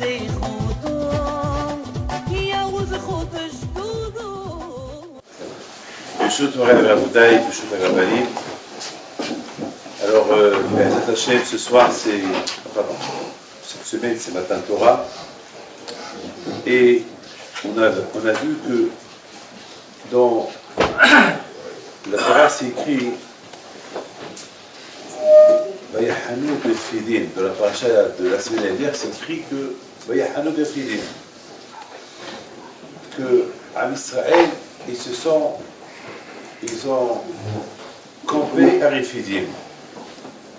Alors, ce soir, cette semaine, c'est Matan Torah. Et on a vu que dans la Torah, c'est écrit Vayahanu Befidim. Dans la paracha de la semaine dernière, c'est écrit que Vayahanu Befidim. Que Am Israël, ils ont campé à Refidim.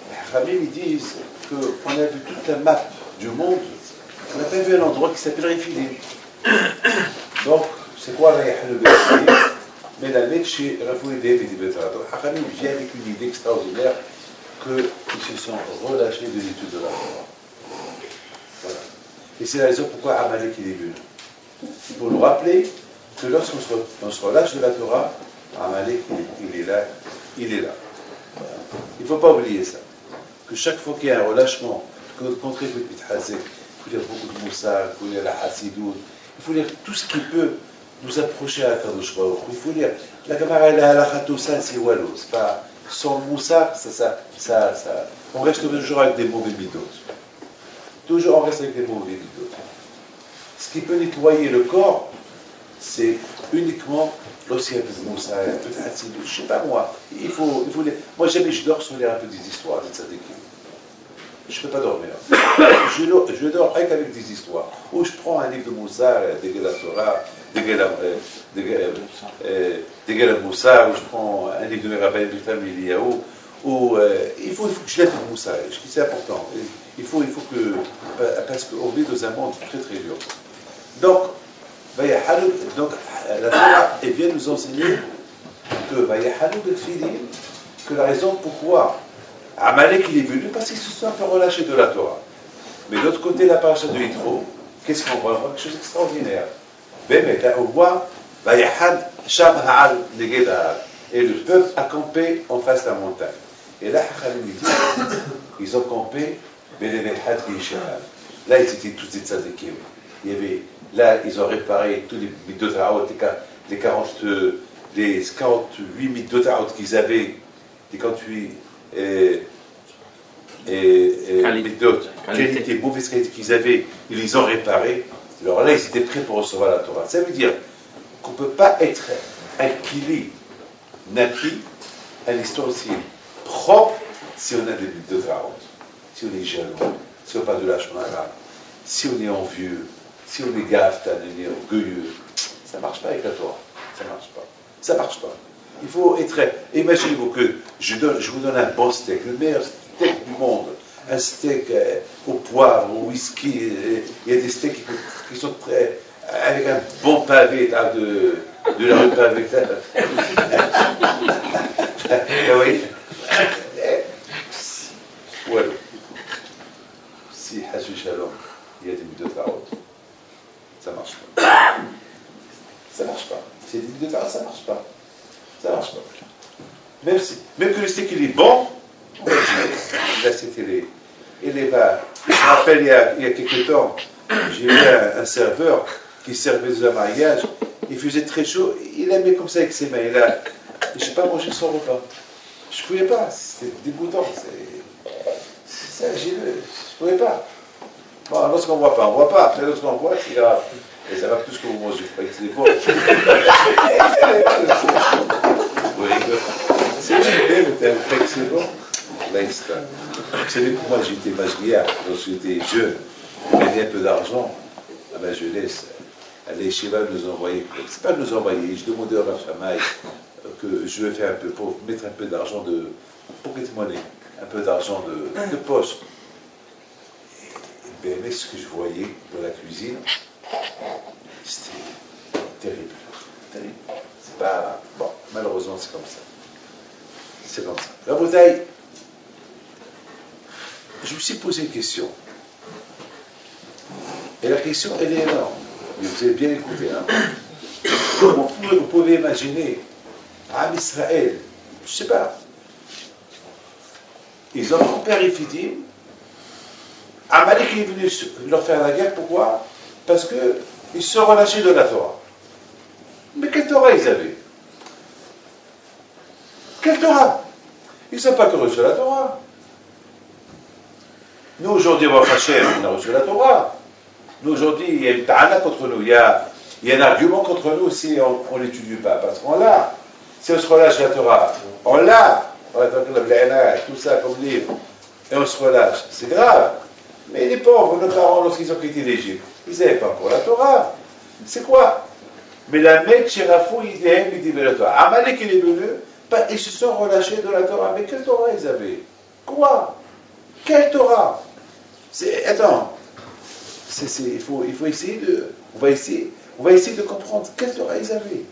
Les Khamim, ils disent qu'on a vu toute la map du monde, on n'a pas vu un endroit qui s'appelle Refidim. Donc, c'est quoi Vayahanu Befidim? Mais la lettre chez Rafouidé et Dibetara. Donc, Khamim vient avec une idée extraordinaire qu'ils se sont relâchés de l'étude de la Torah. Voilà. Et c'est la raison pourquoi Amalek est venu. Pour nous rappeler que lorsqu'on se relâche de la Torah, Amalek, il est là. Voilà. Il ne faut pas oublier ça. Que chaque fois qu'il y a un relâchement, que notre contrée peut être hazek, il faut lire beaucoup de Moussa, il faut lire la Hassidout, il faut lire tout ce qui peut nous approcher à Kadosh Baruch. Il faut lire la Gemara et la Halakha, tout ça, c'est wallo. C'est pas sans le Moussa, ça. On reste toujours avec des mauvais midot. Toujours on reste avec des mauvais midot. Ce qui peut nettoyer le corps, c'est uniquement l'océan de Moussa, un peu de Hassidout. Je ne sais pas moi. Il faut lire. Moi, jamais je dors sans lire un peu des histoires, des tzadikim. Je ne peux pas dormir. Je dors avec des histoires. Ou je prends un livre de Moussa, des Gela Torah, des Gela Moussa, ou je prends un livre de mes rabbins de famille Eliyahu, ou il faut que je lève le Moussa. C'est important. Il faut que, parce qu'on vit dans un monde très très dur. Donc, la Torah vient nous enseigner que la raison pourquoi Amalek il est venu, parce qu'il se sont un peu relâchés de la Torah. Mais de l'autre côté, la paracha de Yitro, qu'est-ce qu'on voit? On voit quelque chose d'extraordinaire. Là, on voit et le peuple a campé en face de la montagne. Et là, ils ont campé. Là, ils étaient tous des tzadikim. Là, ils ont réparé tous les midot ha'ot, les 48 midot ha'ot qu'ils avaient, les 48 midot, qualité, mauvaise qualité qu'ils avaient, ils les ont réparés. Alors là, ils étaient prêts pour recevoir la Torah. Ça veut dire qu'on ne peut pas être un kili, napi, un histoire aussi propre si on a des midot ha'ot, si on est jaloux, si on n'a pas de lâche arabe, si on est envieux, si on est gaftan, on est orgueilleux. Ça ne marche pas avec la Torah. Ça ne marche pas. Ça ne marche pas. Il faut être. Imaginez-vous que je vous donne un bon steak, le meilleur steak du monde. Un steak au poivre, au whisky. Il y a des steaks qui sont très. Avec un bon pavé de la rue pavé. Oui. Voilà. Si Hashu Shalom, il y a des midot ha'ot. Ça ne marche pas. Ça ne marche pas. C'est des midot ha'ot, ça ne marche pas. Ça ne marche pas. Même que le steak il est bon, là c'était les bas. Je me rappelle il y a quelques temps, j'ai vu un serveur qui servait dans un mariage, il faisait très chaud, il la met comme ça avec ses mains. Je n'ai pas mangé son repas. Je ne pouvais pas, c'était dégoûtant. Je ne pouvais pas. Bon, lorsqu'on ne voit pas, on ne voit pas. Après, lorsqu'on voit, c'est grave. Et ça va tout ce que vous mangez. C'est bon. C'est vrai, mais t'es un très excellent. L'instant. Vous savez que moi, j'étais masguiard lorsque j'étais jeune. Je gagnais un peu d'argent à ma jeunesse. Les Shiva nous envoyaient. C'est pas nous envoyer. Je demandais à Rav Shamaï que je vais faire un peu pour mettre un peu d'argent de pocket money, un peu d'argent de poche. Et bien, ce que je voyais dans la cuisine, c'était terrible. Terrible. C'est pas. Bon, malheureusement, c'est comme ça. C'est comme ça. La bouteille, je me suis posé une question. Et la question, elle est énorme. Mais vous avez bien écouté. Hein? Comment vous pouvez imaginer Am Israël, je ne sais pas, ils ont campé à Refidim Amalek est venu leur faire la guerre, pourquoi? Parce qu'ils se sont relâchés de la Torah. Mais quelle Torah ils avaient? Quelle Torah? Ils n'ont pas que reçu la Torah. Nous aujourd'hui, on a reçu la Torah. Nous aujourd'hui, il y a une ta'ana contre nous, il y a un argument contre nous si on ne l'étudie pas, parce qu'on l'a. Si on se relâche la Torah, on l'a. Tout ça comme livre, et on se relâche. C'est grave. Mais les pauvres, nos parents, lorsqu'ils ont quitté l'Égypte, ils n'avaient pas encore la Torah. C'est quoi? Mais la mec, Shirafou, il dit la Torah. Amalek, il est venu, ils se sont relâchés de la Torah. Mais quelle Torah ils avaient? Quoi? Quelle Torah? Attends. Il faut essayer de. On va essayer de comprendre quelle Torah ils avaient.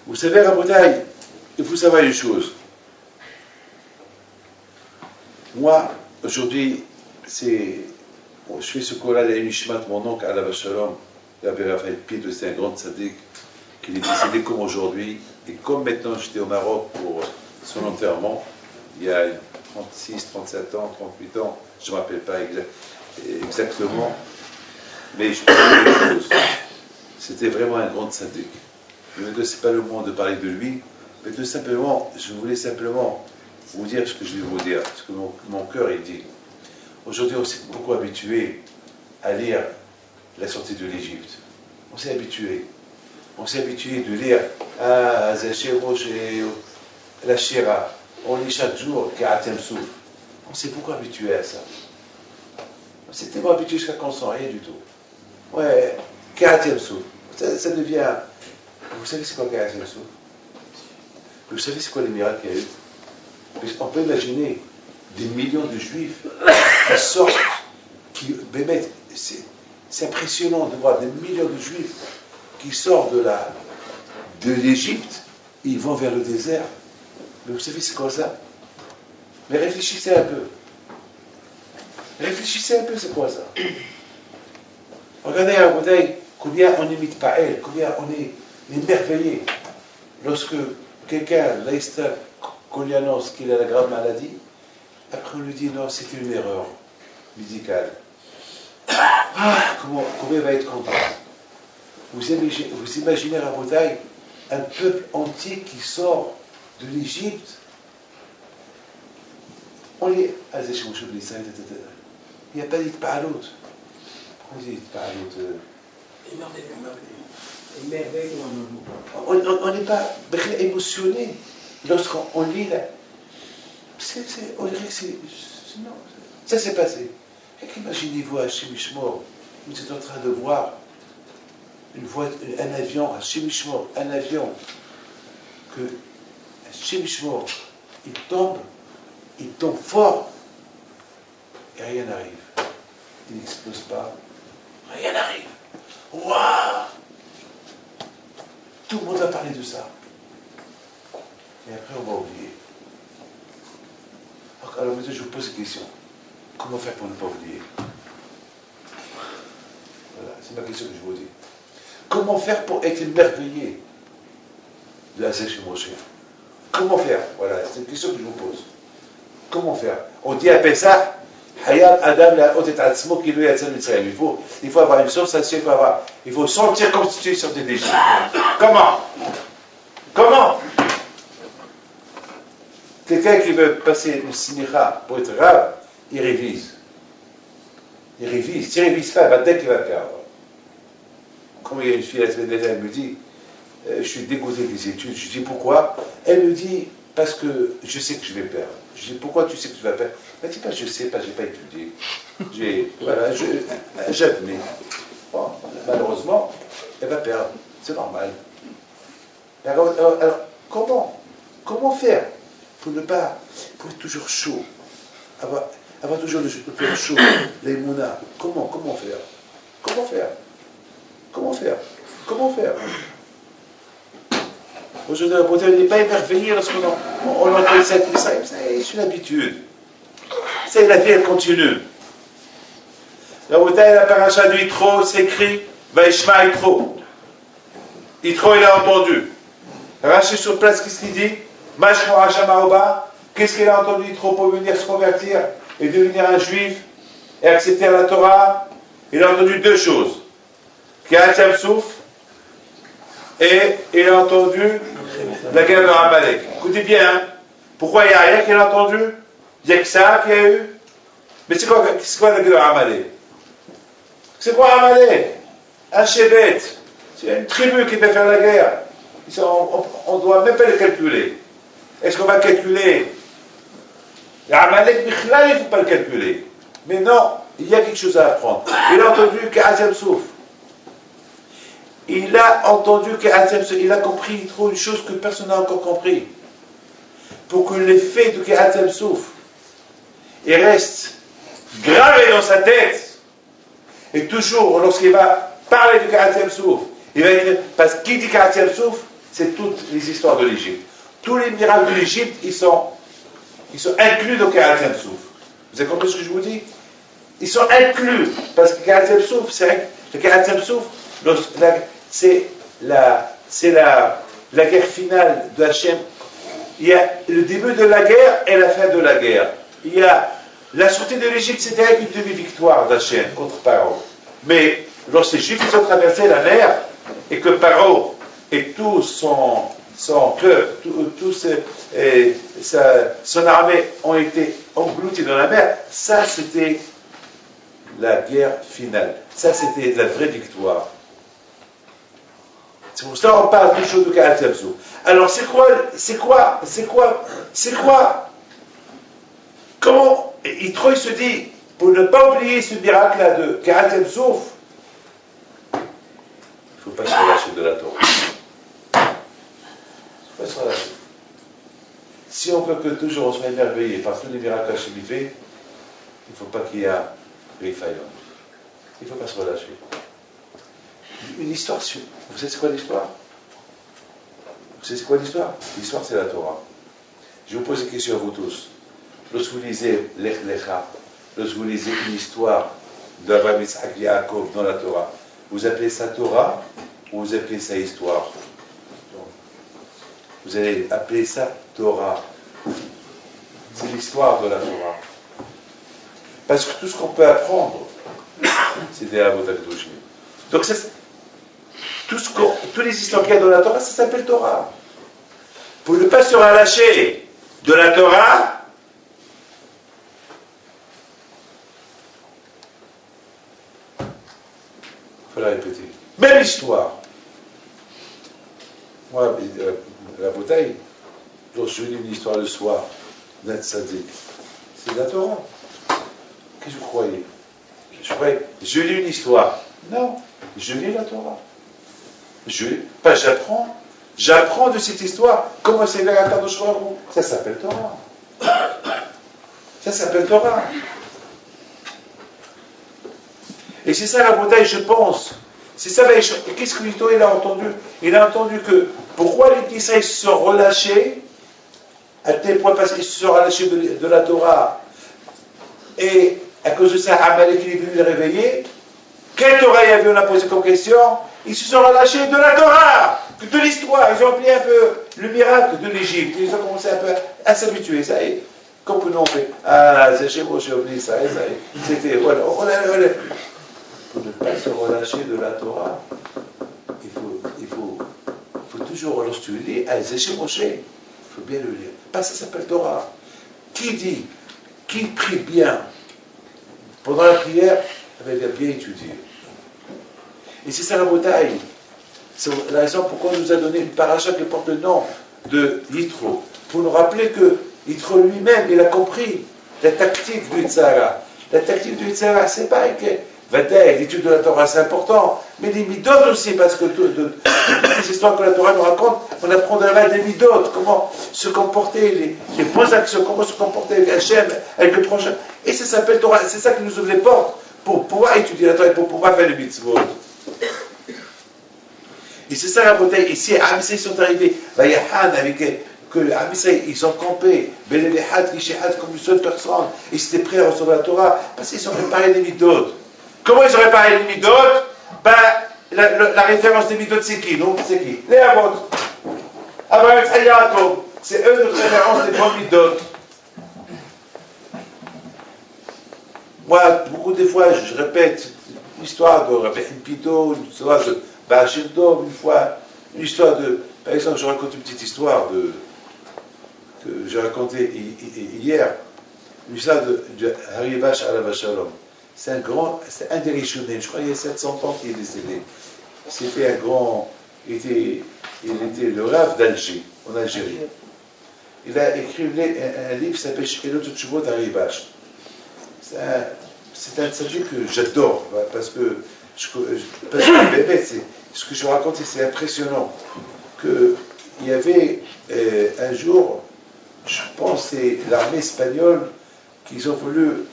Vous savez, Rabotai, il faut savoir une chose. Moi, aujourd'hui, je fais ce cours-là, il y a une Ishmat, mon oncle, Alav Shalom, il avait Raphaël Pide, c'est un grand tzaddik, qui est décédé comme aujourd'hui. Et comme maintenant j'étais au Maroc pour son enterrement, il y a 36, 37 ans, 38 ans, je ne me rappelle pas exactement, mais je peux dire une chose. C'était vraiment un grand tzaddik. Ce n'est pas le moment de parler de lui, mais tout simplement, je voulais simplement vous dire ce que je vais vous dire, ce que mon cœur il dit. Aujourd'hui, on s'est beaucoup habitué à lire la sortie de l'Égypte. On s'est habitué. On s'est habitué de lire la Shira. On lit chaque jour Ka'atem Souf. On s'est beaucoup habitué à ça. On s'est tellement habitué jusqu'à qu'on ne sent rien du tout. Ouais, Ka'atem Souf. Ça devient. Vous savez c'est quoi Ka'atem Souf? Vous savez c'est quoi les miracles qu'il y a eu? On peut imaginer des millions de juifs qui sortent, c'est impressionnant de voir des millions de juifs qui sortent de l'Égypte, ils vont vers le désert. Mais vous savez c'est quoi ça? Mais réfléchissez un peu. Réfléchissez un peu, c'est quoi ça? Regardez à Boudaï, combien on imite pas elle, combien on est émerveillé lorsque quelqu'un, l'Aïsta, qu'on lui annonce qu'il a la grave maladie, après on lui dit non, c'est une erreur médicale. Comment il va être content? Vous imaginez à Boudaï un peuple entier qui sort de l'Égypte. On les. Il n'y a pas dit pas à l'autre. Pourquoi il dit pas à l'autre? On n'est pas émotionné lorsqu'on lit là. On dirait que c'est. Non, ça s'est passé. Imaginez-vous à Shemishmor, vous êtes en train de voir un avion, à Shemishmor, un avion, que Shemishmor, il tombe fort, et rien n'arrive. Il n'explose pas, rien n'arrive. Waouh! Tout le monde va parler de ça. Et après, on va oublier. Alors maintenant, je vous pose une question. Comment faire pour ne pas oublier? Voilà, c'est ma question que je vous dis. Comment faire pour être émerveillé de la Sèche Moshe? Comment faire? Voilà, c'est une question que je vous pose. Comment faire? On dit à Pessah, Hayat Adam la Otet Atzmo qui lui a dit il faut avoir une sensation, il faut sentir comme si tu sortais d'Égypte. Comment? Quelqu'un qui veut passer une sinicha pour être rave, il révise. S'il ne révise pas, dès qu'il va perdre. Comme il y a une fille, elle me dit, je suis dégoûté des études. Je dis pourquoi? Elle me dit, parce que je sais que je vais perdre. Je dis pourquoi tu sais que tu vas perdre? Elle dit pas je sais pas, j'ai pas étudié. Voilà, j'admets. Bon, malheureusement, elle va perdre. C'est normal. Alors comment faire pour être toujours chaud, avoir toujours le cœur chaud, les mounas? Comment faire? Aujourd'hui, la beauté n'est pas émerveillée lorsqu'on entend ça, c'est une habitude. C'est la vie, elle continue. La beauté, la paracha de Yitro, c'est écrit, Vaishma Yitro. Yitro, il a entendu. Raché sur place, qu'est-ce qu'il dit? Mashmo Hasham Aoba, Qu'est-ce qu'il a entendu trop pour venir se convertir et devenir un juif et accepter la Torah? Il a entendu deux choses. Qu'At Yam-Souf et il a entendu la guerre de Amalek. Écoutez bien, hein. Pourquoi il n'y a rien qu'il a entendu? Il n'y a que ça qu'il y a eu. Mais c'est quoi la guerre de Amalek? C'est quoi Amalek? Un Shevet. C'est une tribu qui peut faire la guerre. On ne doit même pas les calculer. Est-ce qu'on va calculer Amalek, il ne faut pas le calculer. Mais non, il y a quelque chose à apprendre. Il a entendu qu'At Yam-Souf. Il a entendu qu'At Yam-Souf, il a compris, il trouve une chose que personne n'a encore compris. Pour que l'effet de qu'At Yam-Souf reste gravé dans sa tête, et toujours, lorsqu'il va parler de qu'At Yam-Souf, il va écrire, parce qu'il dit qu'At Yam-Souf, c'est toutes les histoires de l'Égypte. Tous les miracles de l'Égypte, ils sont inclus dans qu'At Yam-Souf. Vous avez compris ce que je vous dis? Ils sont inclus, parce que qu'At Yam-Souf, c'est la guerre finale de Hachem. Il y a le début de la guerre et la fin de la guerre. Il y a la sortie de l'Égypte, c'était avec une demi-victoire d'Hachem contre Paro. Mais lorsque les Juifs ont traversé la mer et que Paro et tout son peuple, son armée ont été engloutis dans la mer, ça c'était la guerre finale. Ça c'était la vraie victoire. C'est pour ça qu'on parle toujours de qu'At Yam-Souf. Alors c'est quoi comment Yitro se dit, pour ne pas oublier ce miracle-là de qu'At Yam-Souf, il ne faut pas se relâcher de la Torah. Il ne faut pas se relâcher. Si on peut que toujours on soit émerveillé par tous les miracles qu'Hachem fait, il ne faut pas qu'il y ait Rifayon. Il ne faut pas se relâcher. Une histoire sur... Vous savez c'est quoi l'histoire? Vous savez c'est quoi l'histoire? L'histoire c'est la Torah. Je vous pose une question à vous tous. Lorsque vous lisez Lech Lecha, lorsque vous lisez une histoire d'Abraham, Yitzhak, Yaakov dans la Torah, vous appelez ça Torah ou vous appelez ça histoire? Vous allez appeler ça Torah. C'est l'histoire de la Torah. Parce que tout ce qu'on peut apprendre, c'est des Avot Akdoshim. Donc toutes les histoires qu'il y a dans la Torah, ça s'appelle Torah. Pour ne pas se relâcher de la Torah, il faut la répéter. Même histoire. Moi, la bouteille, lorsque je lis une histoire le soir, Nat Sadik, c'est de la Torah. Qu'est-ce que vous croyez? Je lis une histoire. Non, je lis la Torah. J'apprends de cette histoire comment c'est la Kadosh Baruch Hu. Ça s'appelle Torah. Ça s'appelle Torah. Et c'est ça la bouteille, je pense. C'est ça, qu'est-ce que Yitro il a entendu? Il a entendu que pourquoi les Israël se sont relâchés, à tel point parce qu'ils se sont relâchés de la Torah, et à cause de ça, Amalek est venu les réveiller. Quelle Torah il y avait, on a posé comme question? Ils se sont relâchés de la Torah, de l'histoire. Ils ont oublié un peu le miracle de l'Égypte. Ils ont commencé un peu à s'habituer. Ça y est, comme nous on fait. Ah, c'est chez moi, j'ai oublié ça. C'était, voilà. Pour ne pas se relâcher de la Torah, il faut toujours, lorsque tu lis, c'est chez Moshe, il faut bien le lire. Parce que ça s'appelle Torah. Qui prie bien pendant la prière, il va bien étudier. Et c'est ça la bataille. C'est la raison pourquoi on nous a donné une paracha qui porte le nom de Yitro. Pour nous rappeler que Yitro lui-même, il a compris la tactique du Yitzhara. La tactique du Yitzhara, c'est pas que l'étude de la Torah, c'est important, mais les midot aussi, parce que toutes les histoires que la Torah nous raconte, on apprend de là des midot, comment se comporter, les bonnes actions, comment se comporter avec Hachem, avec le prochain. Et ça s'appelle Torah, c'est ça qui nous ouvre les portes pour pouvoir étudier la Torah et pour pouvoir faire les mitzvot. Et c'est ça la beauté. Ici, Am Israël sont arrivés, Vayahan, avec que Am Israël, ils ont campé, Belevehat, Kishehat, comme une seule personne, ils étaient prêts à recevoir la Torah, parce qu'ils ont réparé les midot. Comment ils ont réparé les midot? Ben, la référence des midot, c'est qui? Non, c'est qui? Les Avot. Abraham, Yaakov. C'est eux notre référence des bonnes midot. Moi, beaucoup de fois, je répète l'histoire de Rabbi Pito, l'histoire de Baal Shem Tov, une fois, une histoire de... Par exemple, je raconte une petite histoire que j'ai racontée hier, une histoire de Haribash Alav Shalom. C'est un des Rishonim, je crois qu'il y a 700 ans qu'il est décédé. C'était un grand... Il était le Rav d'Alger, en Algérie. Il a écrit un livre qui s'appelle Shkelot Tshuvot Haribash. C'est un sujet que j'adore, parce que ce que je raconte, c'est impressionnant. Qu'il y avait un jour, je pense, c'est l'armée espagnole qu'ils ont voulu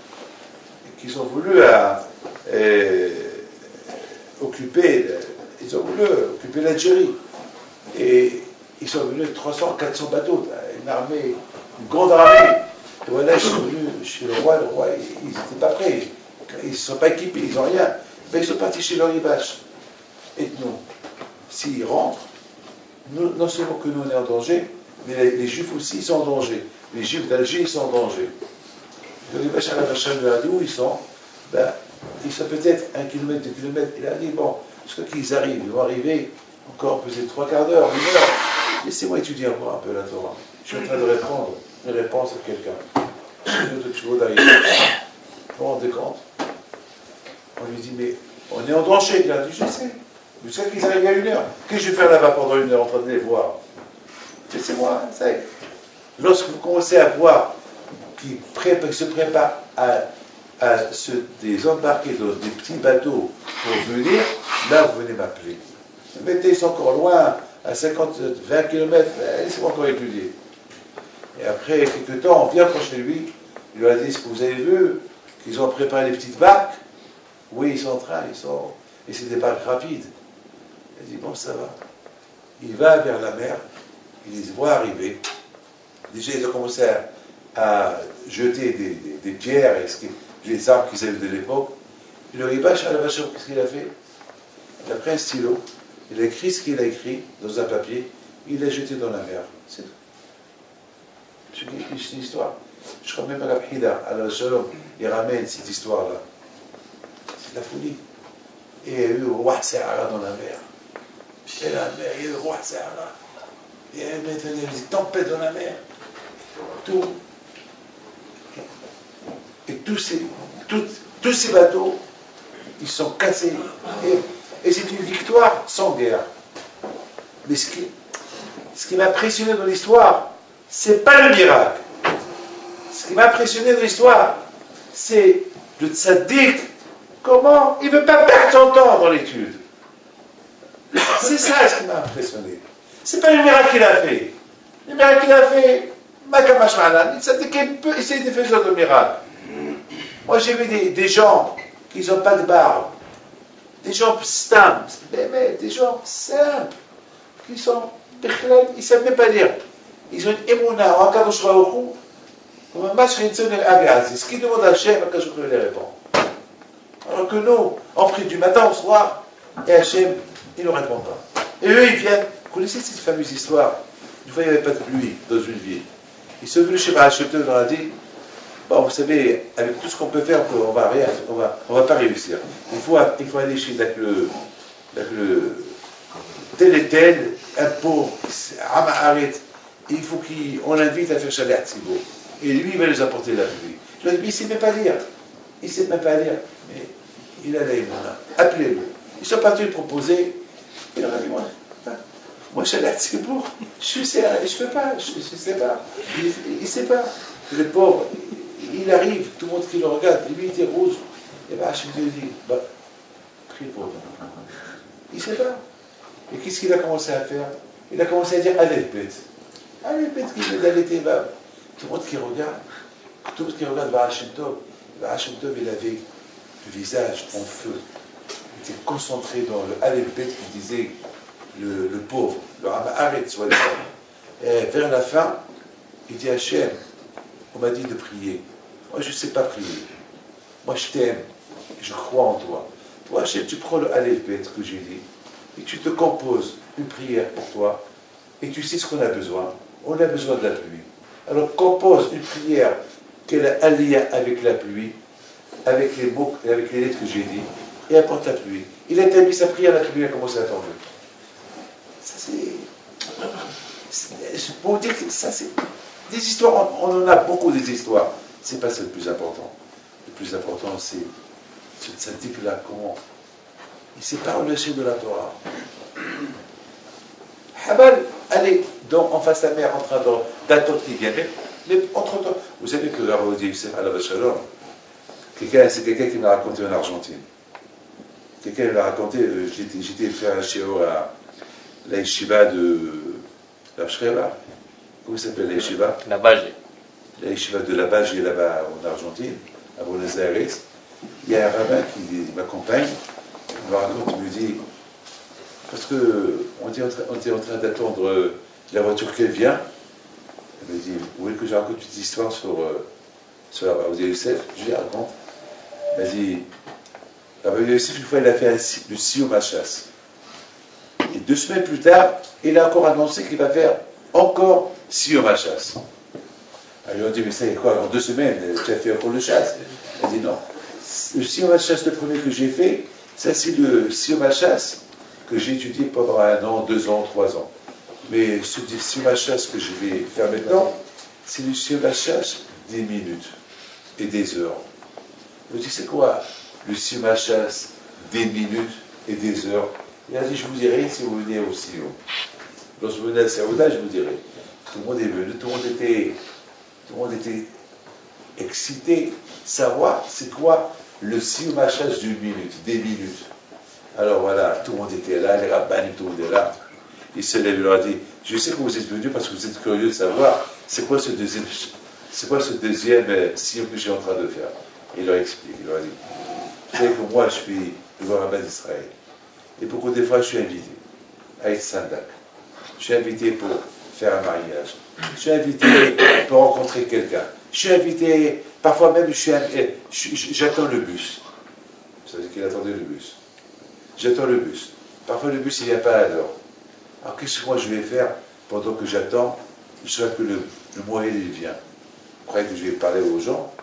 occuper l'Algérie. Et ils sont venus 300-400 bateaux, une grande armée. Et voilà, ils sont venus chez le roi, ils n'étaient pas prêts, ils ne sont pas équipés, ils n'ont rien. Ben, ils sont partis chez l'Oribash. Et nous, s'ils rentrent, non seulement que nous on est en danger, mais les Juifs aussi ils sont en danger. Les Juifs d'Alger ils sont en danger. L'Oribash à la Vachal leur a dit où ils sont. Ben, ils sont peut-être 1 kilomètre, 2 kilomètres. Il a dit bon, jusqu'à qu'ils arrivent, ils vont arriver encore peut-être 3 quarts d'heure, 1 heure. Laissez-moi étudier encore un peu la Torah. Je suis en train de répondre une réponse à quelqu'un. Vous vous rendez compte? On lui dit, mais on est en danger. Il a dit, je sais. Vous savez qu'ils arrivent à 1 heure. Qu'est-ce que je vais faire là-bas pendant 1 heure en train de les voir? Laissez-moi, ça y est. Lorsque vous commencez à voir qu'ils se préparent à se désembarquer dans des petits bateaux pour venir, là vous venez m'appeler. Mettez, ils sont encore loin, à 20 km, laissez-moi encore étudier. Et après quelques temps, on vient chez lui, il lui a dit, est-ce que vous avez vu qu'ils ont préparé les petites barques? Oui, ils sont en train, et c'est des barques rapides. Il dit, bon, ça va. Il va vers la mer, il les voit arriver. Déjà, ils ont commencé à jeter des pierres, et les armes qu'ils avaient de l'époque. Et le Ribash à la vache, qu'est-ce qu'il a fait? Il a pris un stylo, il a écrit ce qu'il a écrit dans un papier, il l'a jeté dans la mer. C'est tout. C'est une histoire. Je crois même à la Pida, à la Shalom, il ramène cette histoire-là. C'est de la folie. Et il y a eu le roi Sahara dans la mer. Et la mer, il y a eu le roi Sahara. Il y a eu des tempêtes dans la mer. Tout. Et tous ces bateaux, ils sont cassés. Et c'est une victoire sans guerre. Mais ce qui m'a impressionné dans l'histoire, c'est pas le miracle. Ce qui m'a impressionné dans l'histoire, c'est le tzaddik, comment il ne veut pas perdre son temps dans l'étude. C'est ça ce qui m'a impressionné. C'est pas le miracle qu'il a fait. Le miracle qu'il a fait, Makamash Malan, le tzaddik peut essayer de faire de miracles. Moi j'ai vu des gens qui n'ont pas de barbe, des gens simples, des gens simples, qui sont, ils ne savent même pas lire. Ils ont une émouna en Kadosh Baruch Hu, comme un match ce qu'ils demandent à Hachem, Kadosh Baruch Hu les répond. Alors que nous, on prie du matin au soir, et Hachem, il ne répond pas. Et eux, ils viennent. Vous connaissez cette fameuse histoire? Une fois, il n'y avait pas de pluie dans une ville. Ils sont venus chez Baal Shem Tov, leur a dit, bon, vous savez, avec tout ce qu'on peut faire, on va rien, on va pas réussir. Il faut aller chez le tel et tel, un pauvre, Amaharet, il faut qu'on l'invite à faire Shalat Tzibour. Et lui, il va nous apporter la pluie. Je lui ai dit, il ne sait même pas lire. Il ne sait même pas lire. Mais il a l'aïmouna. Appelez-le. Ils sont partis lui proposer. Il leur a dit, moi Shalat Tzibour, je ne peux pas, je ne sais pas. Il ne sait pas. Le pauvre, il arrive, tout le monde qui le regarde, lui il était rouge. Et bien Hachem lui dit, prie pour moi. Il ne sait pas. Et qu'est-ce qu'il a commencé à faire? Il a commencé à dire Aleph Bet. Aleph Bet qui veut d'allaiter Vav. Tout le monde qui regarde vers Hachem Tov. Hachem Tov, il avait le visage en feu. Il était concentré dans le Aleph Bet qui disait le pauvre, le Amaharet, soit le Et vers la fin, il dit Hachem, on m'a dit de prier. Moi, je ne sais pas prier. Moi, je t'aime. Je crois en toi. Toi, Hachem, tu prends le Aleph Bet que j'ai dit et tu te composes une prière pour toi et tu sais ce qu'on a besoin. On a besoin de la pluie. Alors compose une prière qu'elle a un lien avec la pluie avec les mots, avec les lettres que j'ai dit, et apporte la pluie. Il a établi sa prière, la pluie a commencé à tomber. Ça c'est pour vous dire que ça c'est des histoires, on en a beaucoup des histoires. C'est pas ça le plus important. Le plus important c'est ce tzaddik-là, comment il ne s'est pas relâché de la Torah. Habal, allez en face de la mer en train d'attendre qu'il vienne. Mais entre-temps, vous savez que Rav Youssef Alav Shalom, c'est quelqu'un qui m'a raconté en Argentine. Quelqu'un m'a raconté, j'étais faire un shiur à la yeshiva de la Shreva. Comment s'appelle la yeshiva? La Bage. La yeshiva de la Bage là-bas en Argentine, à Buenos Aires. Il y a un rabbin qui m'accompagne, il me raconte, il me dit, parce qu'on était en train d'attendre la voiture qu'elle vient. Il me dit, vous voulez que je raconte une petite histoire sur Rabbi Youssef? Je lui raconte. Il m'a dit, Rabbi Youssef, une fois, il a fait le Siyum HaShas. Et 2 semaines plus tard, il a encore annoncé qu'il va faire encore Siyum HaShas. Alors, ils ont dit, mais ça y est quoi, en 2 semaines, tu as fait encore le chasse? Il a dit, non. Le Siyum HaShas, le premier que j'ai fait, ça c'est le Siyum HaShas que j'ai étudié pendant 1 an, 2 ans, 3 ans. Mais ce Siyum HaShas que je vais faire maintenant, c'est le Siyum HaShas des minutes et des heures. Je me dis, c'est quoi le Siyum HaShas des minutes et des heures? Il a dit, je vous dirai si vous venez au Siyum. Lorsque vous venez à Saouda, je vous dirai. Tout le monde est venu, tout le monde était excité, savoir c'est quoi le Siyum HaShas d'une minute, des minutes. Alors voilà, tout le monde était là, les rabbins, tout le monde était là. Il se lève, il leur a dit, je sais que vous êtes venus parce que vous êtes curieux de savoir c'est quoi ce deuxième Siyum que je suis en train de faire. Il leur explique, il leur a dit, vous savez que moi je suis le grand rabbin d'Israël. Et beaucoup de fois je suis invité à être Sandak. Je suis invité pour faire un mariage. Je suis invité pour rencontrer quelqu'un. Je suis invité, parfois même j'attends le bus. Ça veut dire qu'il attendait le bus. J'attends le bus. Parfois le bus il n'y a pas à l'heure. Alors qu'est-ce que moi je vais faire pendant que j'attends? Je sais que le moyen il vient. Vous croyez que je vais parler aux gens?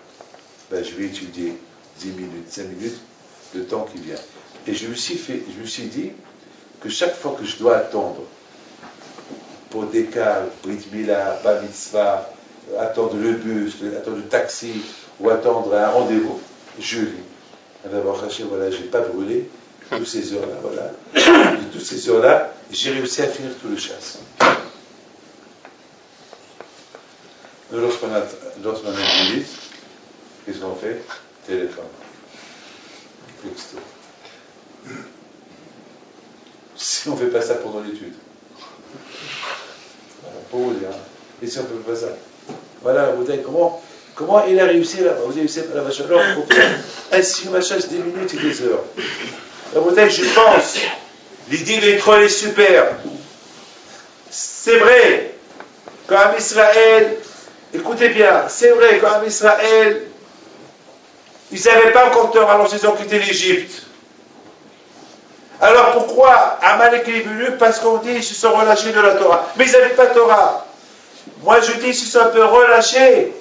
Ben, je vais étudier 10 minutes, 5 minutes, le temps qui vient. Et je me suis dit que chaque fois que je dois attendre pour Décal, Brit Mila, Bar Mitzvah, attendre le bus, attendre le taxi ou attendre un rendez-vous, je lis. D'abord, voilà, je n'ai pas brûlé toutes ces heures-là, voilà. De toutes ces heures-là, j'ai réussi à finir tout le chasse. Lorsqu'on a une visite, qu'est-ce qu'on fait? Téléphone. Texto. Si on ne fait pas ça pendant l'étude. Voilà, pour vous dire. Et si on ne fait pas ça? Voilà, vous savez comment il a réussi là? Vous avez réussi à la vache à l'or pour faire un Siyum HaShas des minutes et des heures. Vous savez, je pense, l'idée de l'étoile est super. C'est vrai, quand Israël, écoutez bien, c'est vrai, quand Israël, ils n'avaient pas encore tort, alors ils ont quitté l'Égypte. Alors pourquoi Amalek est venu? Parce qu'on dit qu'ils se sont relâchés de la Torah. Mais ils n'avaient pas de Torah. Moi je dis qu'ils se sont un peu relâchés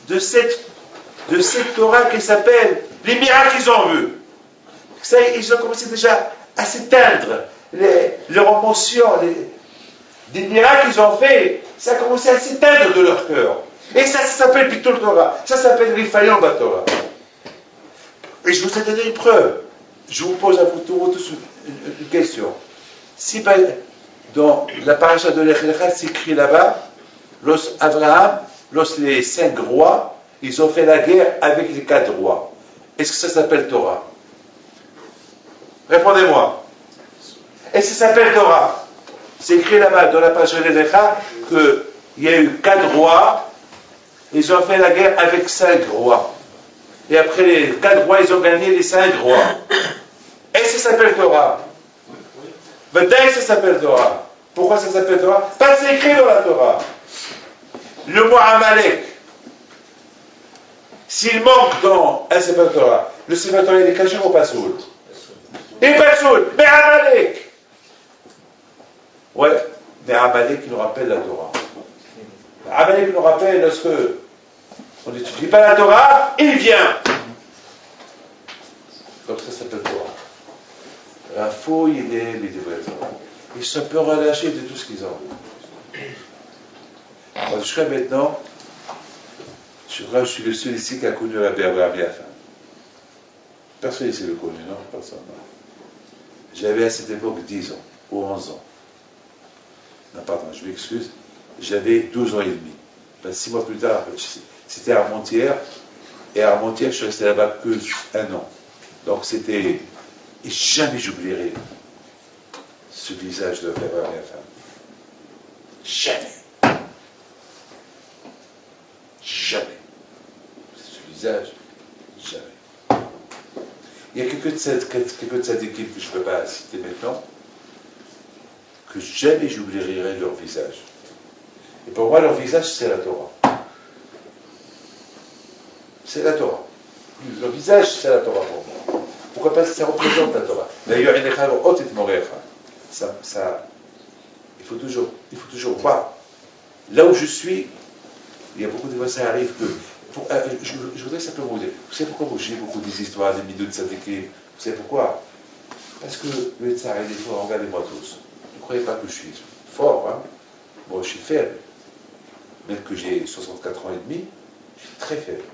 de cette Torah qui s'appelle les miracles qu'ils ont vus. Ils ont commencé déjà à s'éteindre. Leur émotion, des miracles qu'ils ont fait, ça a commencé à s'éteindre de leur cœur. Et ça s'appelle plutôt le Torah. Ça s'appelle Rifayon Batorah. Et je vous ai donné une preuve. Je vous pose à vous tous une question. Si dans la paracha de Lech Lecha, c'est écrit là-bas, les 5 rois, ils ont fait la guerre avec les 4 rois. Est-ce que ça s'appelle Torah? Répondez-moi. Est-ce que ça s'appelle Torah? C'est écrit là-bas dans la paracha de Lech Lecha qu'il y a eu 4 rois, ils ont fait la guerre avec 5 rois. Et après les 4 rois, ils ont gagné les 5 rois. Est-ce que ça s'appelle Torah? Peut-être que ça s'appelle Torah. Pourquoi ça s'appelle Torah? Parce que c'est écrit dans la Torah. Le mot Amalek, s'il manque dans un Sefer Torah, le Sefer Torah il est caché ou pas soul? Il n'est pas soul, mais Amalek. Ouais, mais Amalek il nous rappelle la Torah. Amalek nous rappelle lorsque on n'étudie pas la Torah, il vient. fouiller les livres. Ils sont un peu relâchés de tout ce qu'ils ont vu. Jusqu'à maintenant, je crois que je suis le seul ici qui a connu Rabbi Abraham Yaffa. Personne ici le connaît, non? Personne, non. J'avais à cette époque 10 ans, ou 11 ans. Non, pardon, je m'excuse. J'avais 12 ans et demi. 6 mois plus tard, c'était à Armentières. Et à Armentières, je suis resté là-bas que 1 an. Donc c'était... Et jamais j'oublierai ce visage de Rabbi Abraham Yaffa. Jamais. Jamais. Ce visage, jamais. Il y a quelques tzadikim que je ne peux pas citer maintenant, que jamais j'oublierai leur visage. Et pour moi, leur visage, c'est la Torah. C'est la Torah. Leur visage, c'est la Torah pour moi. Pourquoi pas ça représente la Torah. D'ailleurs, il faut toujours voir. Là où je suis, il y a beaucoup de fois, ça arrive que... je voudrais simplement vous dire, vous savez pourquoi j'ai beaucoup des histoires, des midot de tzadikim? Vous savez pourquoi? Parce que le tsar est fort, regardez-moi tous. Ne croyez pas que je suis fort, hein? Bon, je suis faible. Même que j'ai 64 ans et demi, je suis très faible.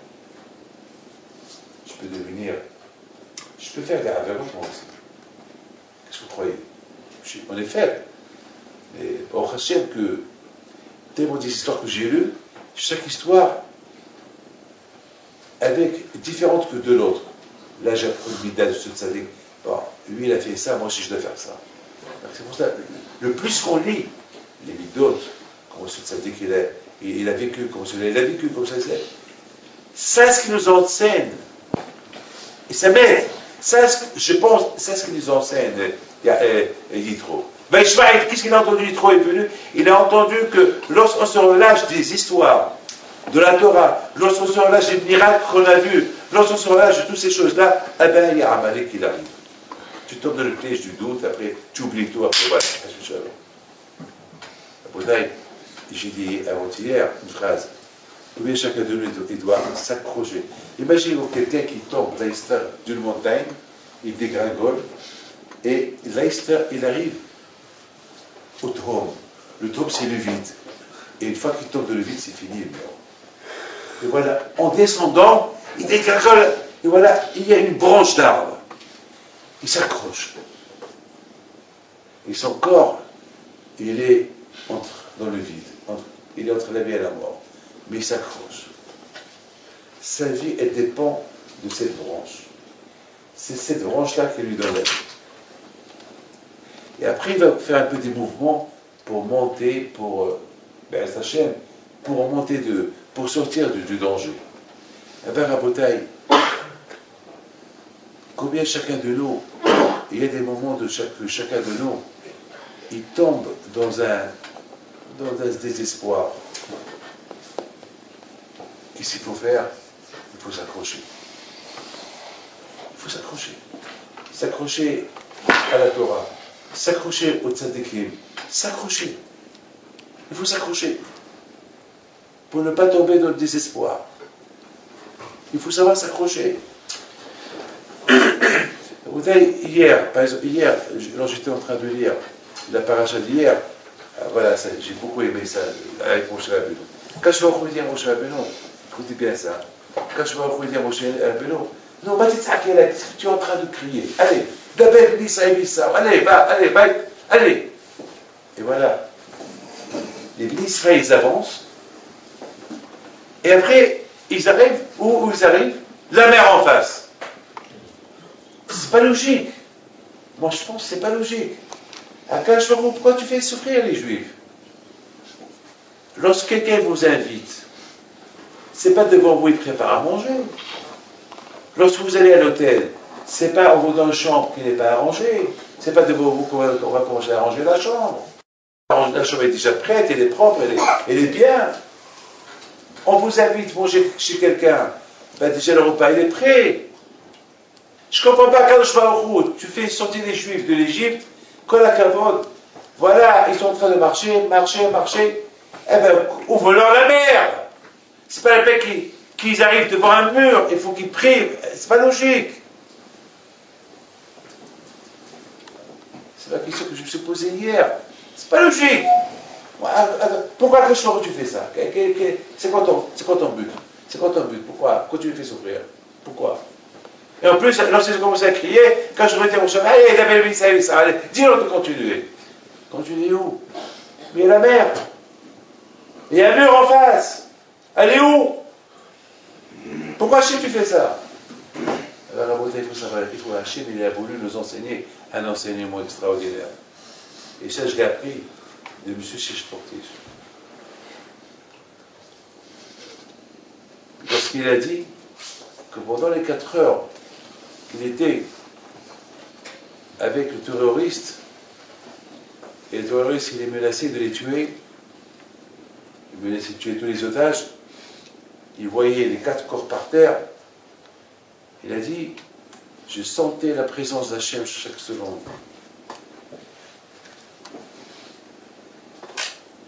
Je peux faire des avénements aussi. Qu'est-ce que vous croyez? On est faible. Mais au Hachem que, tellement des histoires que j'ai lues, chaque histoire avec différente que de l'autre. Là, j'ai appris le midad de ce tzadik. Bon, lui, il a fait ça, moi aussi, je dois faire ça. Donc, c'est pour ça, le plus qu'on lit, les midot, comment ce tzadik il a vécu, comment il a vécu, comme ça, c'est ce qui nous enseigne. Et ça m'aide. Je pense, c'est ce qui nous enseigne Yitro. Qu'est-ce qu'il a entendu? Yitro est venu. Il a entendu que lorsqu'on se relâche des histoires de la Torah, lorsqu'on se relâche des miracles qu'on a vus, lorsqu'on se relâche de toutes ces choses-là, eh bien, il y a Amalek qui arrive. Tu tombes dans le piège du doute, après, tu oublies tout, après, voilà. Après, j'ai dit avant-hier une phrase. Combien chacun de nous il doit s'accrocher. Imaginez-vous quelqu'un qui tombe d'une montagne, il dégringole, et il arrive au trône. Le trône, c'est le vide. Et une fois qu'il tombe dans le vide, c'est fini, il meurt. Et voilà, en descendant, il dégringole, et voilà, il y a une branche d'arbre. Il s'accroche. Et son corps, il est dans le vide. Il est entre la vie et la mort. Mais il s'accroche. Sa vie, elle dépend de cette branche. C'est cette branche-là qui lui donne la vie. Et après, il va faire un peu des mouvements pour monter, pour monter pour sortir du danger. Eh bien, Rabotaï, combien chacun de nous, il y a des moments que chacun de nous, il tombe dans un désespoir. Qu'est-ce qu'il faut faire? Il faut s'accrocher. Il faut s'accrocher. S'accrocher à la Torah. S'accrocher au tzadikim. S'accrocher. Il faut s'accrocher. Pour ne pas tomber dans le désespoir. Il faut savoir s'accrocher. Vous savez, hier, par exemple, quand j'étais en train de lire la paracha d'hier, voilà, j'ai beaucoup aimé ça avec Moshe Rabbeinu. Quand je vais dire Moshe Rabbeinu, écoutez bien ça. Quand je vais dire Moshe Rabbeinu, non, qu'est-ce que tu es en train de crier? Allez, d'abord, allez, va, allez. Et voilà. Les Israël, ils avancent. Et après, ils arrivent, où ils arrivent? La mer en face. C'est pas logique. Moi, je pense que c'est pas logique. Pourquoi tu fais souffrir les Juifs? Lorsque quelqu'un vous invite, c'est pas devant vous, il prépare à manger. Lorsque vous allez à l'hôtel, c'est pas on vous donne une chambre qui n'est pas arrangée. C'est pas devant vous qu'on va commencer à arranger la chambre. La chambre est déjà prête, elle est propre, elle est bien. On vous invite manger chez quelqu'un, ben déjà le repas il est prêt. Je ne comprends pas quand je vais en route, tu fais sortir les Juifs de l'Égypte, quand la cavote, voilà, ils sont en train de marcher, eh bien, ouvre-leur la mer. C'est pas la peine qu'ils arrivent devant un mur, il faut qu'ils prient, c'est pas logique. C'est la question que je me suis posée hier. C'est pas logique. Pourquoi tu fais ça? C'est quoi ton but? C'est quoi ton but? Pourquoi tu me fais souffrir? Pourquoi? Et en plus, lorsque j'ai commencé à crier, quand je mettais mon chemin, allez, il avait ça, allez, dis-leur de continuer. Continuer où? Mais il y a la mer. Il y a un mur en face. Elle est où? Pourquoi Hachem tu fais ça? Alors, la beauté, il faut savoir, Hachem, il a voulu nous enseigner un enseignement extraordinaire. Et ça, je l'ai appris de M. Shishportish. Lorsqu'il a dit que pendant les 4 heures qu'il était avec le terroriste, et le terroriste, il est menacé de les tuer, il menacé de tuer tous les otages, il voyait les 4 corps par terre, il a dit, je sentais la présence d'Hachem chaque seconde.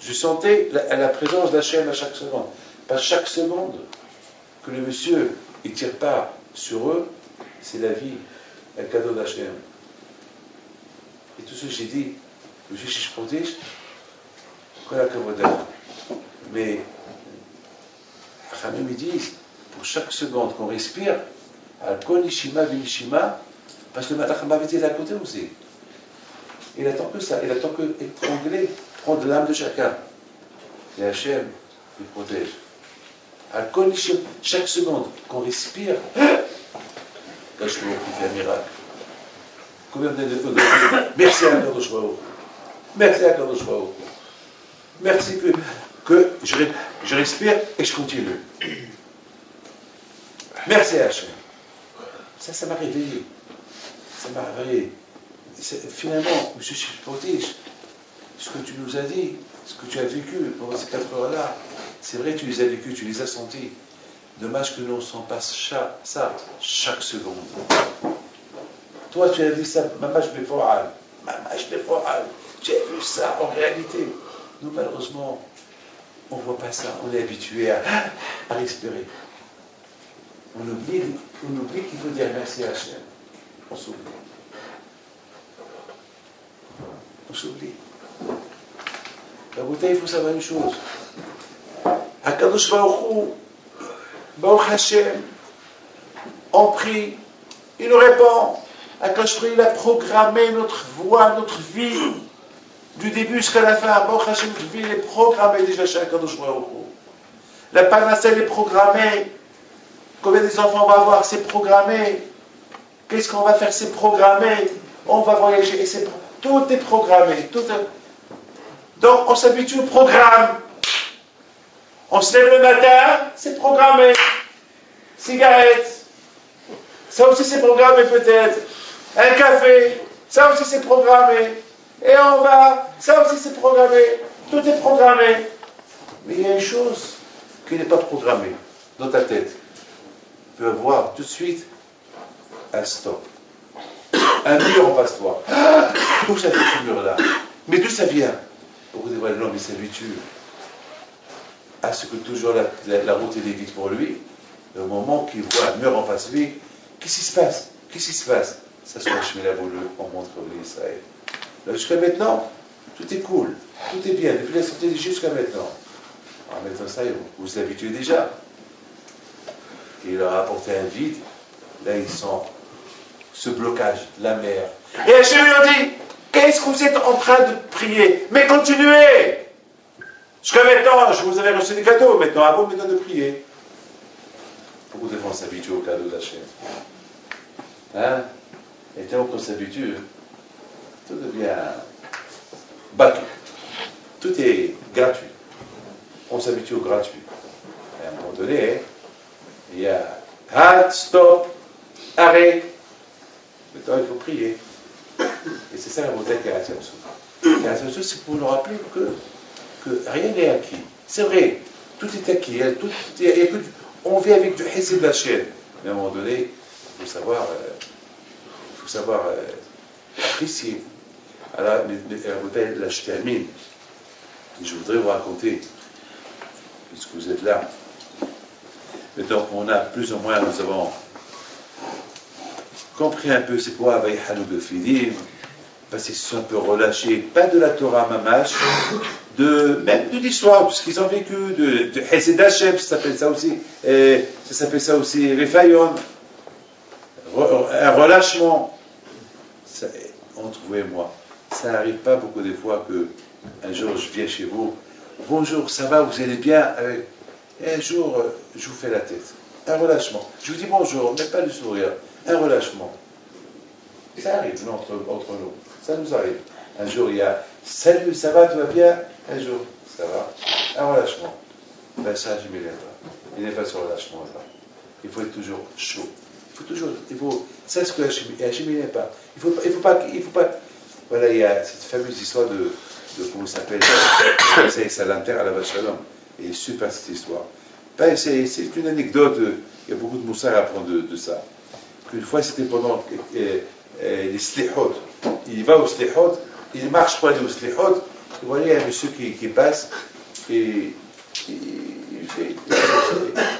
Je sentais la présence d'Hachem à chaque seconde. Pas chaque seconde que le monsieur ne tire pas sur eux, c'est la vie, un cadeau d'Hachem. Et tout ce que j'ai dit, je suis protège, mais Khamim, ils disent, pour chaque seconde qu'on respire, Al-Kol Nishima Vinishima, parce que le Malach Mavet est à côté aussi. Il attend que ça, il attend que étrangler, prendre l'âme de chacun. Et Hachem, il protège. Al-Kol Nishima, chaque seconde qu'on respire, Kadosh Baruch Hu fait un miracle. Combien de merci à Kadosh Baruch Hu. Merci à Kadosh Baruch Hu. Merci que je respire et je continue. Merci à Hachem. Ça m'a réveillé. Ça m'a réveillé. Finalement, M. Shishportish, ce que tu nous as dit, ce que tu as vécu pendant ces 4 heures-là, c'est vrai, tu les as vécus, tu les as sentis. Dommage que nous on s'en passe ça chaque seconde. Toi, tu as vu ça, Mamash Beforal. Tu as vu ça en réalité. Nous, malheureusement, on ne voit pas ça. On est habitué à respirer. On oublie qu'il faut dire merci à Hachem. On s'oublie. La bouteille, il faut savoir une chose. Akadosh Baruch Hu, Baruch Hachem, on prie, il nous répond. Akadosh Baruch Hu, il a programmé notre voie, notre vie, du début jusqu'à la fin. Baruch Hachem, notre vie, elle est programmée déjà chez Akadosh Baruch Hu. La panacée, elle est programmée. Combien des enfants on va avoir? C'est programmé. Qu'est-ce qu'on va faire? C'est programmé. On va voyager. Et tout est programmé. Donc on s'habitue au programme. On se lève le matin, c'est programmé. Cigarette. Ça aussi c'est programmé peut-être. Un café. Ça aussi c'est programmé. Et on va. Ça aussi c'est programmé. Tout est programmé. Mais il y a une chose qui n'est pas programmée dans ta tête. Tu peux avoir tout de suite un stop. Un mur en face de toi. D'où ça vient ce mur-là? Mais d'où ça vient? Beaucoup de gens disent, non, mais s'habitue à ce que toujours la route est vite pour lui. Au moment qu'il voit un mur en face de lui, qu'est-ce qui se passe? Ça soit Shemila voulu, on montre l'Israël. Jusqu'à maintenant, tout est cool, tout est bien, depuis la sortie jusqu'à maintenant. Alors maintenant, ça y est, vous vous habituez déjà. Il leur a apporté un vide, là ils sont ce blocage, la mer. Et Hachem lui dit, qu'est-ce que vous êtes en train de prier? Mais continuez! Jusqu'à maintenant, je vous avais reçu des cadeaux, maintenant, à vous maintenant de prier. Beaucoup de gens s'habituent au cadeau d'Hachem. Hein? Et tant qu'on s'habitue, tout devient battu. Tout est gratuit. On s'habitue au gratuit. Et à un moment donné, il y a halt, stop, arrêt. Maintenant, il faut prier. Et c'est ça la beauté qu'Arat Yamsou. Arat Yamsou, c'est pour nous rappeler que rien n'est acquis. C'est vrai, tout est acquis. On vit avec du Hesed Hachem. Mais à un moment donné, il faut savoir apprécier. Alors, la beauté, là, je termine. Je voudrais vous raconter, puisque vous êtes là. Et donc, on a plus ou moins, nous avons compris un peu c'est quoi Vaïhanou Befidim, parce qu'ils se sont un peu relâchés, pas de la Torah Mamash, même de l'histoire, de ce qu'ils ont vécu, de Hesed Hashem, ça s'appelle ça aussi Refayon, un relâchement. Ça, entre vous et moi, ça n'arrive pas beaucoup de fois que un jour je viens chez vous, bonjour, ça va, vous allez bien? Et un jour, je vous fais la tête. Un relâchement. Je vous dis bonjour, mais pas le sourire. Un relâchement. Ça arrive entre nous. Ça nous arrive. Un jour, il y a salut, ça va, tout va bien? Un jour, ça va. Un relâchement. Ben ça, je ne m'y lève pas. Il n'est pas ce relâchement-là. Il faut être toujours chaud. C'est ce que Hachem il n'aime pas. Il faut pas. Voilà, il y a cette fameuse histoire de comment ça s'appelle, c'est Salanter à la vache à l'homme. Et super cette histoire. Ben, c'est une anecdote, il y a beaucoup de moussard à apprendre de ça. Qu'une fois, c'était pendant les slihot. Il va au slihot, il marche pour aller au slihot, et voilà, il y a un monsieur qui passe, et il fait,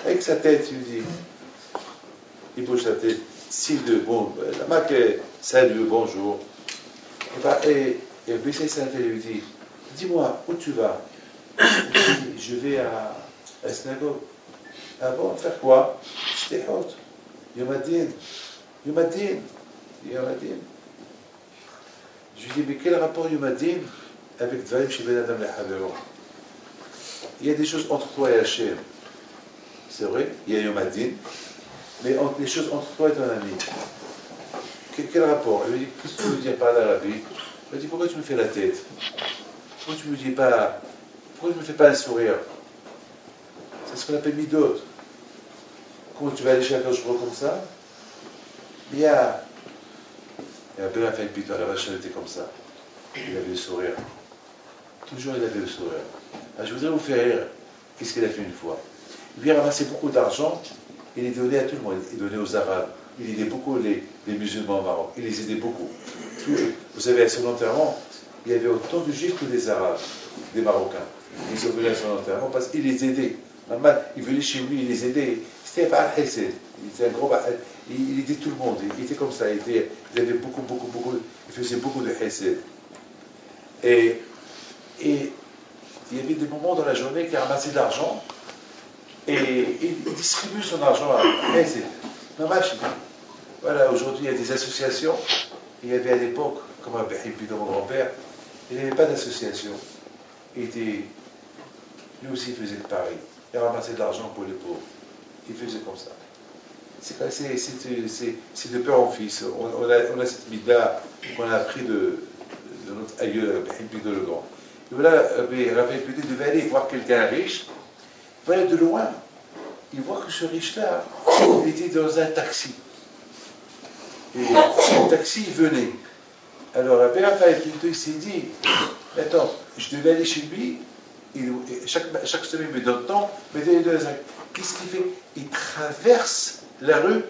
avec sa tête, il bouge sa tête, signe de bon, la marque, salut, bonjour. Et Bessay Salanter lui dit, dis-moi, où tu vas? Il dit, je vais à la synagogue. Ah bon, faire quoi? Slihot. Yomadin. Je lui dis, mais quel rapport Yomadin avec Dvarim chez Ben Adam Lehavero? Il y a des choses entre toi et Hachem. C'est vrai, il y a Yomadin, mais les choses entre toi et ton ami. Quel rapport? Il lui dit, qu'est-ce que tu veux dire par là, Rabbi? Il lui dit, pourquoi tu me fais la tête? Pourquoi tu me dis pas, pourquoi tu me fais pas un sourire? C'est ce qu'on appelle midot. Comment tu vas aller chez un coach comme ça? Il y a Ben Raphaël Pito, la vache, elle était comme ça. Il avait le sourire. Toujours, il avait le sourire. Alors, je voudrais vous faire rire. Qu'est-ce qu'il a fait une fois? Il lui a ramassé beaucoup d'argent, il les donnait à tout le monde. Il donnait aux Arabes. Il aidait beaucoup les musulmans au Maroc. Il les aidait beaucoup. Vous savez, à son enterrement, il y avait autant de juifs que des Arabes, des Marocains. Ils sont venus à son enterrement parce qu'il les aidait. Il venait chez lui, il les aidait. C'était un Hesed. Il était un gros. Il aidait tout le monde. Il était comme ça. Il avait beaucoup. Il faisait beaucoup de Hesed. Et il y avait des moments dans la journée qu'il ramassait de l'argent et il distribue son argent à Hesed. Voilà, aujourd'hui il y a des associations. Il y avait à l'époque, comme un Béhipi de mon grand-père, il n'y avait pas d'association. Lui aussi il faisait pareil. Il ramassait de l'argent pour les pauvres. Il faisait comme ça. C'est de père en fils. On a cette mida qu'on a appris de notre aïeux, Béhipi de le Grand. Et voilà, Raphaël Pété devait aller voir quelqu'un riche. Voilà, de loin, il voit que ce riche-là, il était dans un taxi. Et le taxi venait. Alors, Raphaël Pété s'est dit, attends, je devais aller chez lui, chaque semaine, il me donne temps, mais qu'est-ce qu'il fait? Il traverse la rue,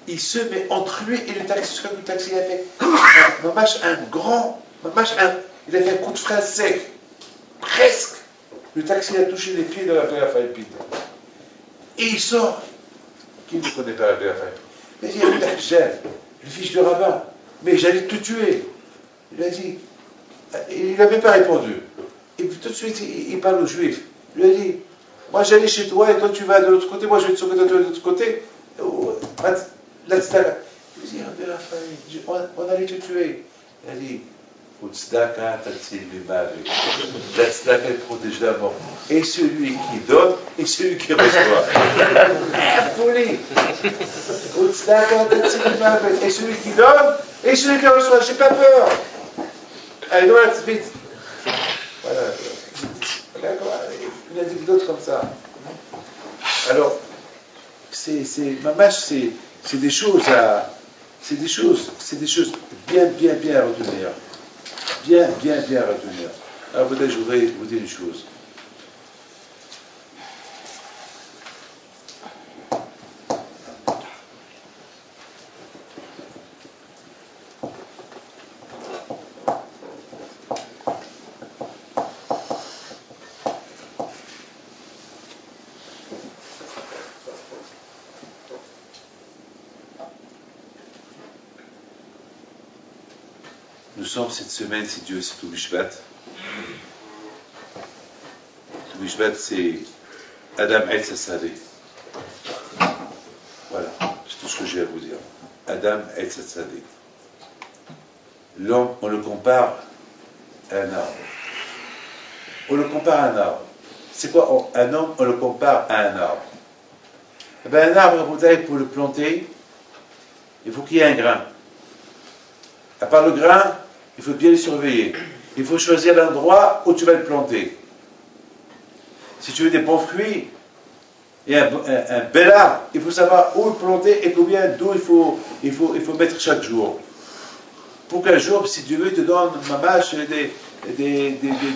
il se met entre lui et le taxi. Ce que le taxi a fait, il a fait un coup de frein sec, presque. Le taxi a touché les pieds de Raphaël Pété. Et il sort. Qui ne connaît pas Raphaël Pété? Mais il dit, le fils de rabbin, mais j'allais te tuer. Il a dit, il n'avait pas répondu. Et puis tout de suite, il parle aux Juifs. Il lui a dit, moi j'allais chez toi et toi tu vas de l'autre côté, moi je vais te sauver de l'autre côté. Là, il dit, Raphaël, on allait te tuer. Il a dit, la tzedaka, elle protège la mort. Et celui qui donne, et celui qui reçoit. Folie. Et celui qui donne, et celui qui reçoit. J'ai pas peur. Allez, donc là, vite. Voilà. Une anecdote comme ça. Alors, c'est des choses bien à retenir. Bien à retenir. Alors peut-être je voudrais vous dire une chose. Nous sommes cette semaine, si Dieu c'est Toubishvat. Toubishvat, c'est Adam El Sassadeh. Voilà, c'est tout ce que j'ai à vous dire. Adam El Sassadeh. L'homme, on le compare à un arbre. On le compare à un arbre. C'est quoi un homme? On le compare à un arbre. Eh bien, un arbre, vous savez, pour le planter, il faut qu'il y ait un grain. À part le grain, il faut bien le surveiller. Il faut choisir l'endroit où tu vas le planter. Si tu veux des bons fruits et un bel arbre, il faut savoir où le planter et combien d'eau il faut mettre chaque jour. Pour qu'un jour, si Dieu veut, te donne ma mâche des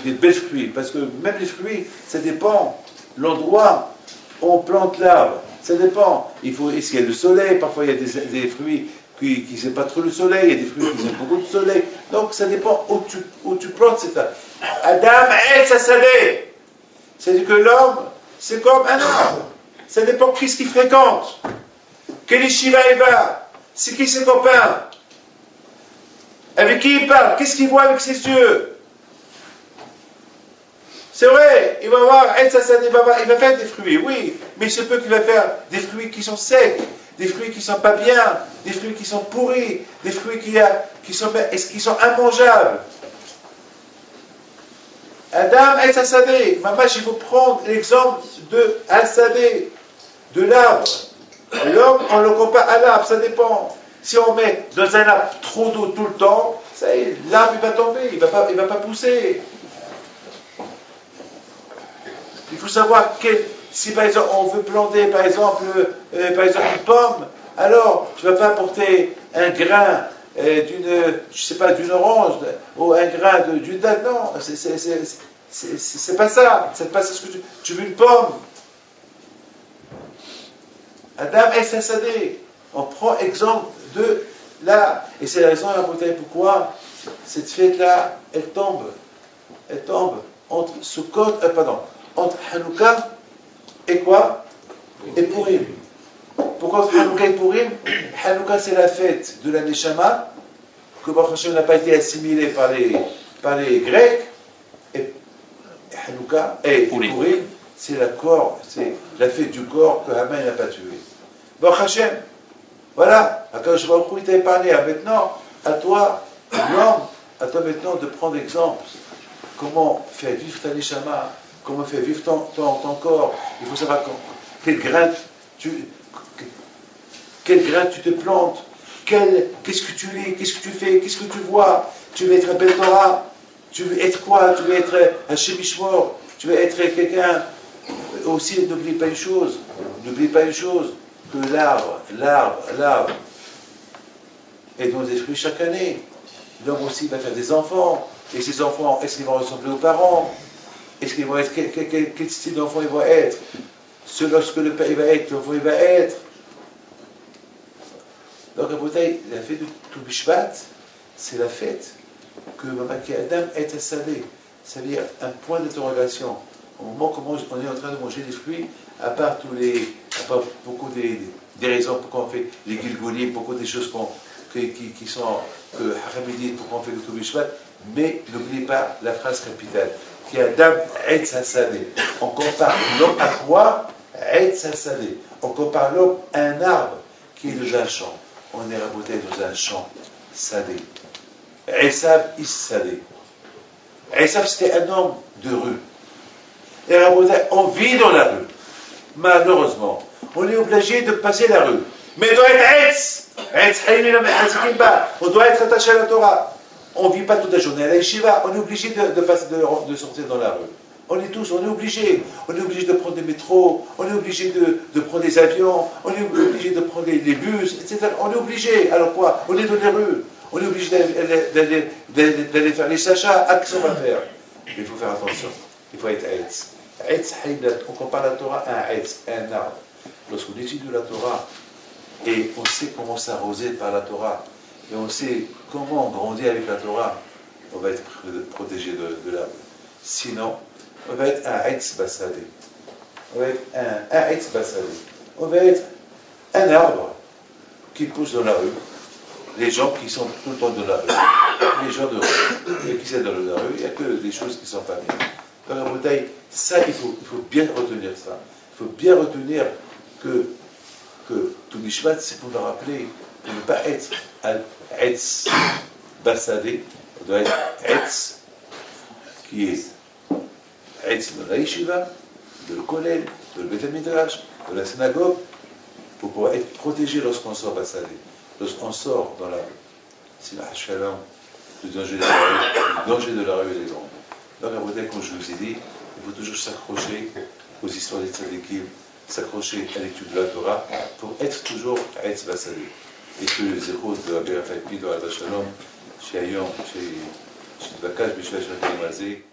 belles fruits. Parce que même les fruits, ça dépend. L'endroit où on plante l'arbre, ça dépend. Est-ce qu'il y a le soleil? Parfois, il y a des fruits qui n'aiment pas trop le soleil. Il y a des fruits qui aiment beaucoup de soleil. Donc, ça dépend où tu plantes cet arbre. Adam El Sassadeh. C'est-à-dire que l'homme, c'est comme un arbre. Ça dépend qui ce qu'il fréquente. Quel yeshiva il va. C'est qui ses copains. Avec qui il parle. Qu'est-ce qu'il voit avec ses yeux. C'est vrai, il va voir, il va faire des fruits, oui, mais il se peut qu'il va faire des fruits qui sont secs, des fruits qui ne sont pas bien, des fruits qui sont pourris, des fruits qui sont immangeables. Adam El Sassadeh, maman, il faut prendre l'exemple de Al-Sadeh, de l'arbre. L'homme, on le compare à l'arbre, ça dépend. Si on met dans un arbre trop d'eau tout le temps, ça y est, l'arbre il va tomber, il va pas pousser. Il faut savoir si par exemple on veut planter par exemple une pomme, alors tu ne vas pas apporter un grain d'une orange ou un grain d'une date, non, c'est pas ça, c'est pas ce que tu veux une pomme. Adam El Sassadeh, on prend exemple de là, et c'est la raison pourquoi cette fête-là, elle tombe entre entre Hanouka et quoi? Et Purim. Pourquoi entre Hanouka et Purim? Hanouka, c'est la fête de la Neshama, que Baruch Hashem n'a pas été assimilé par les Grecs. Et Hanouka et Purim, c'est la fête du corps que Haman n'a pas tué. Baruch Hashem, voilà, quand je vois où il t'a épargné, maintenant, à toi, l'homme, à toi maintenant de prendre exemple. Comment faire vivre ta Neshama, comment faire vivre ton corps. Il faut savoir quel grain tu te plantes, qu'est-ce que tu lis, qu'est-ce que tu fais, qu'est-ce que tu vois. Tu veux être un bel Torah, tu veux être quoi? Tu veux être un Shemishmor, tu veux être quelqu'un. Aussi, n'oublie pas une chose, que l'arbre est dans des fruits chaque année. L'homme aussi va faire des enfants, et ces enfants, est-ce qu'ils vont ressembler aux parents? Est-ce qu'ils vont être, quel style d'enfant ils vont être? Lorsque le père il va être, l'enfant il va être. Donc, la fête de Toubishvat, c'est la fête que Adam El Sassadeh. Ça veut dire un point d'interrogation. Au moment où on est en train de manger des fruits, à part beaucoup des raisons pourquoi on fait les gilgoulim, beaucoup des choses que Haram dit pourquoi on fait le Toubishvat, mais n'oubliez pas la phrase capitale, qui est Adam El Sassadeh. On compare l'homme à quoi? El Sassadeh. On compare l'homme à un arbre qui est dans un champ. On est raboté dans un champ Sadeh. Esav Is-Sadeh. Esav, c'était un homme de rue. Et raboté, on vit dans la rue. Malheureusement, on est obligé de passer la rue. Mais on doit être on doit être attaché à la Torah. On ne vit pas toute la journée à la yeshiva, on est obligé de sortir dans la rue. On est obligé. On est obligé de prendre des métros, on est obligé de prendre des avions, on est obligé de prendre les bus, etc. On est obligé. Alors quoi? On est dans les rues. On est obligé d'aller faire les achats. Qu'est-ce qu'on va faire? Il faut faire attention. Il faut être Eitz. Eitz, on compare la Torah à un Eitz, à un arbre. Lorsqu'on étudie la Torah, et on sait comment s'arroser par la Torah, et on sait comment on grandit avec la Torah, on va être protégé de l'arbre. Sinon, on va être un Eitz Bassadeh. On va être un Eitz Bassadeh. On va être un arbre qui pousse dans la rue. Les gens qui sont tout le temps dans la rue. les gens de rue. Et qui c'est dans la rue, il n'y a que des choses qui ne sont pas bien. Dans la bouteille, ça, il faut bien retenir ça. Il faut bien retenir que Toubishvat, c'est pour le rappeler, pour ne pas être Etz Bassadé, on doit être Etz, qui est Etz de la Yeshiva, de le Kollel, de le Beth Midrash, de la synagogue, pour pouvoir être protégé lorsqu'on sort Bassadé. Lorsqu'on sort dans la Simah Shalom, le danger de la rue et des grands. Donc, à côté, comme je vous ai dit, il faut toujours s'accrocher aux histoires des tzadikim, s'accrocher à l'étude de la Torah pour être toujours Etz Bassadé. Et que les zéros de Rabbi Raphaël Pido, Al Shalom, chez Ayon, chez Dvakash, Bishvash, Rakim Azé,